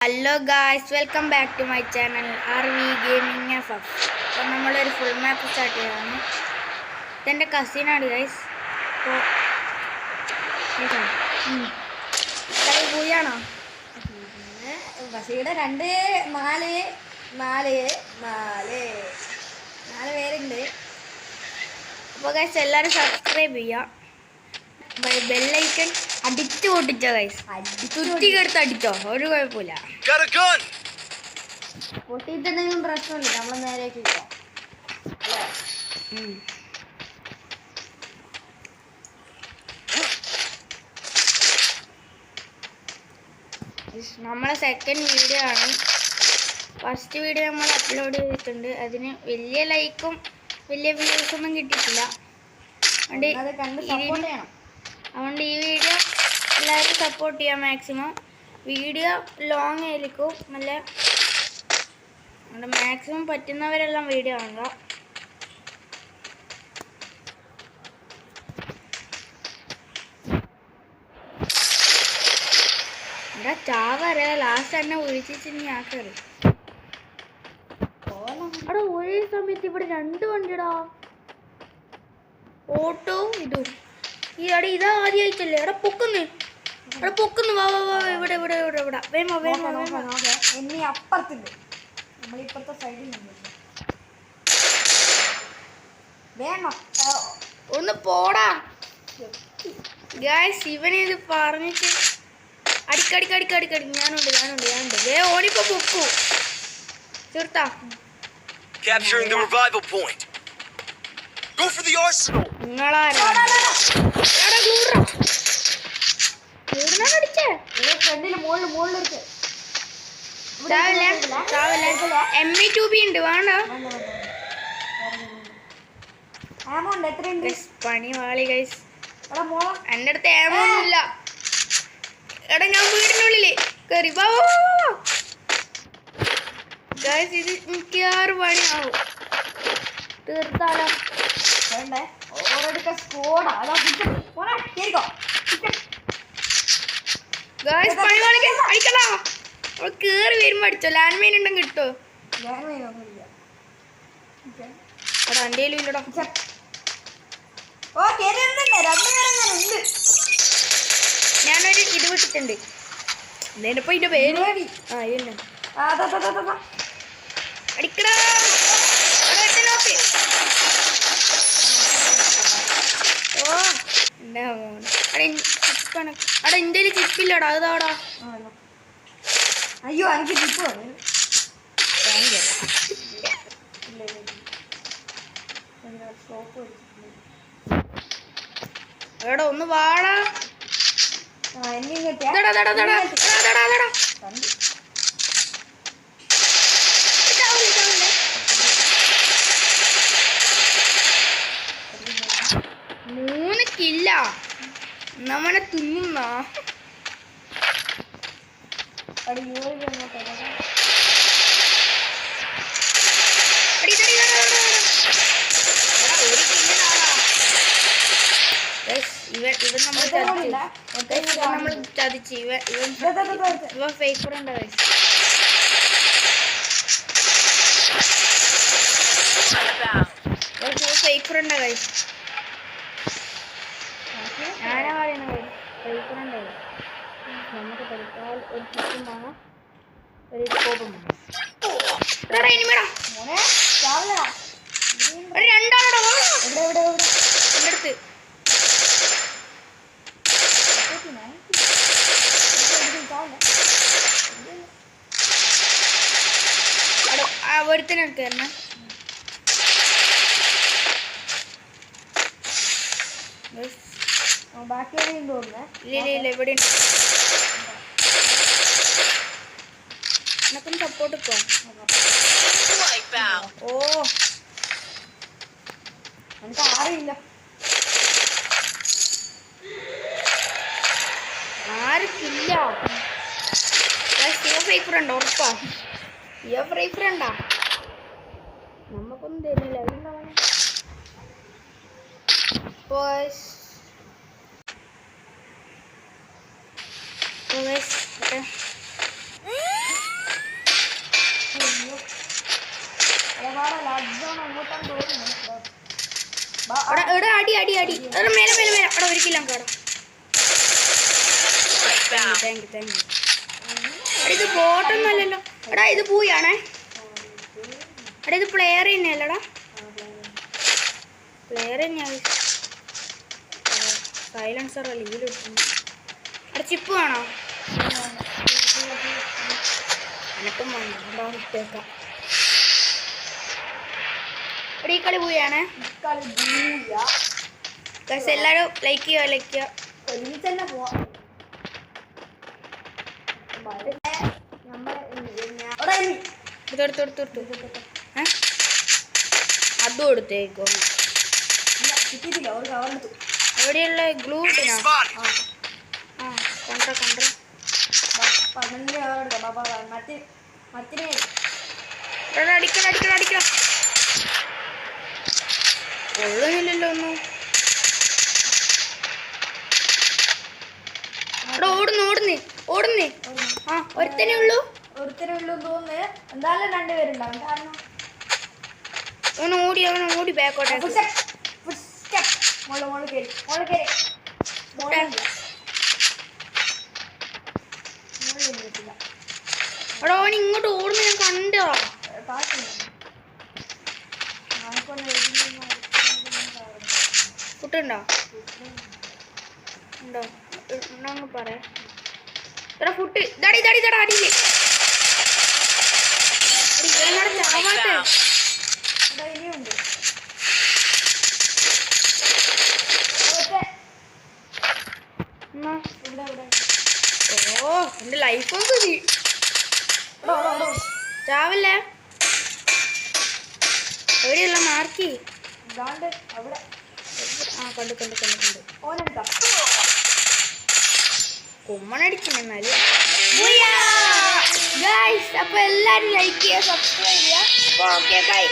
Hello guys, welcome back to my channel RV gaming FF. അപ്പോൾ നമ്മളൊരു full മാപ്പ് start ചെയ്തതാണ്. ഇതെൻ്റെ കസിനാണ് ഗായ്സ്. അപ്പോൾ പോയാണോ ബസ്സിയുടെ 4 പേരുണ്ട്. അപ്പോൾ ഗായ്സ് എല്ലാവരും സബ്സ്ക്രൈബ് ചെയ്യുക. ബെല്ലൈക്കൺ അടിച്ചു പൊട്ടിച്ചോ ഗായ്സ്, ചുറ്റിക്കെടുത്ത് അടിച്ചോ, ഒരു കുഴപ്പമില്ല. പൊട്ടിയിട്ടെന്തെങ്കിലും പ്രശ്നമില്ല, നമ്മൾ നേരേക്ക് പോവാം. നമ്മളെ സെക്കൻഡ് വീഡിയോ ആണ്. ഫസ്റ്റ് വീഡിയോ നമ്മൾ അപ്ലോഡ് ചെയ്തിട്ടുണ്ട്. അതിന് വലിയ ലൈക്കും വലിയ വ്യൂസൊന്നും കിട്ടിയിട്ടില്ല. അതുകൊണ്ട് ഈ വീഡിയോ എല്ലാവരും സപ്പോർട്ട് ചെയ്യാം മാക്സിമം. വീഡിയോ ലോങ് ആയിരിക്കും, നല്ല മാക്സിമം പറ്റുന്നവരെല്ലാം വീഡിയോ കാണുക. എന്താ ചാവരെ ലാസ്റ്റ് തന്നെ ഒഴിച്ചിട്ട് ഞാൻ കയറി. അവിടെ ഒരേ സമയത്ത് ഇവിടെ 2 വണ്ടിടാ, ഓട്ടോ ഇതും. ഈ അടി ഇതാ ആദ്യമായിട്ടല്ലേ എടാ പൊക്കുന്നു, വാ വാ വാ, ഇവിടെ ഇവിടെ ഇവിടെ ഇവിടെ വേമോ എന്നീ അപ്പുറത്തുണ്ട്, നമ്മളിപ്പുറത്തെ സൈഡിൽ വേണോ ഒന്ന് പോടാ ഗായ്സ്. ഇവനിത് പറഞ്ഞിട്ട് അടിക്കടിക്കടിക്കടിക്കടി ഞാനുണ്ട് വേ ഓടിപ്പോ പൊക്കൂ തീർത്താ. Capturing the revival point. Go for the arsenal. M2B ഉണ്ട് വേണ്ട പണി വാളി ഗൈസ്. എന്റെ അടുത്ത് ഏമോ ഒന്നുമില്ല. എടാ ഞാൻ വീടിനുള്ളില് കേറി ഗൈസ്. ഇത് മിക്കവാറും പണിയാവും, തീർത്താലോ. കേറി വരുമ്പോ അടിച്ചോ. ലാൻഡ് മൈൻ ഉണ്ടെങ്കിൽ കിട്ടോ? അവിടെ എൻ്റെ ഇല്ലടോ. ഞാനൊരു ഇത് വിട്ടിട്ടുണ്ട്. ഇതിനിപ്പോ ഇതിന്റെ പേര് അടിക്കടാ. അവിടെ എന്റെ ചിപ്പില്ലടാ, അതാടാ. അയ്യോ എനിക്ക് ചിപ്പ് എടാ ഒന്ന് വാടാ. മൂന്ന് കില്ല നമ്മളെ തിന്നുന്ന ഇവൻ നമ്മൾ ചതിച്ച് ഇവ ഫേക്കർ ഉണ്ട് ഗൈസ്. ഫേക്കർ ഉണ്ട് ഗൈസ്, ഞാനാ പറയുന്നത് ഫേക്കർ ഉണ്ട്. നമുക്ക് തൽക്കാലം ഒരു ചിപ്പും വാങ്ങാം, ഒരു സ്കോപ്പും വാങ്ങാം. രണ്ടാളോടാ എൻ്റെ അടുത്ത്. ഒരുത്തനെടുത്ത് തരണേ. ബാക്കി ഇല്ല ഇവിടെ എനക്കൊന്ന് സപ്പോർട്ട് ഇപ്പോ. ഓ എനിക്ക് ആറില്ല, ആർക്കില്ല. ഫ്രണ്ട് ഉറപ്പാ, ഫ്രീ ഫ്രണ്ടാ. നമുക്കൊന്നും തരുന്നില്ല. അതുകൊണ്ടാണ് എടാ മേലെ മേലെ മേലെ അവിടെ ഒരു കിലോ കേടാ. Thank you thank you. എടാ ഇത് ബോട്ടൊന്നുമല്ലല്ലോ. എടാ ഇത് പൂയാണേ. എടാ ഇത് പ്ലെയർ തന്നെയല്ലടാ. പ്ലെയർ തന്നെയാണ്. സൈലൻസർ ലീവിൽ കിട്ടുന്നു. എടാ ചിപ്പ് വേണോ? എനക്കും വേണം ഇട്ടേക്കാം. എടാ ഈ കളി പൂയാണേ. എല്ലാവരും ലൈക്ക് ചെയ്യുക ലൈക്ക് ചെയ്യുക. ഒരുമിച്ച് തന്നെ പോവാം. എടുത്തെടുത്തെടുത്തു. അതും എടുത്തേക്കോ. കിട്ടിയിട്ടില്ല, ഒരു കവറെടുത്തു. എവിടെയുള്ള ഗ്ലൂ Enemy ഇട്ടിനാ? spotted. ആ കൊണ്ട 12 കവറെടുക്കാം. ബാബാ മറ്റിനെ അടിക്കണം. കൊള്ളുന്നില്ലല്ലോ ഒന്നും. എടാ ഓടുന്നേ. ആ ഒരുത്തനേ ഉള്ളൂ. ഒരുത്തരേ ഉള്ളൂ തോന്നുന്നു. എന്തായാലും 2 പേരുണ്ടാവും. കാരണം അവൻ ഓടി ബാക്കോട്ടെ. മോള് കയറി എടാ അവൻ ഇങ്ങോട്ട് ഓടുന്ന ഞാൻ കണ്ടോ. ഫുട്ടുണ്ടോ? ഉണ്ടോ ഉണ്ടോന്ന് പറയാ. എടാ ഫുട്ട് ഇതാടി അടിയില്ലേ. ചാവാത്തെ ഇനിയുണ്ട്. ഓ എന്റെ ലൈഫ് നോക്കി ചാവില്ലേ. എവിടെയുള്ള മാർക്കി? അവിടെ ആ കണ്ടു. ഓനെടുക്കാം. കുമ്മണടിക്കുന്നെന്നാല്. അപ്പൊ എല്ലാരും ലൈക്ക് ചെയ്യുക, സബ്സ്ക്രൈബ് ചെയ്യുക. Okay bye.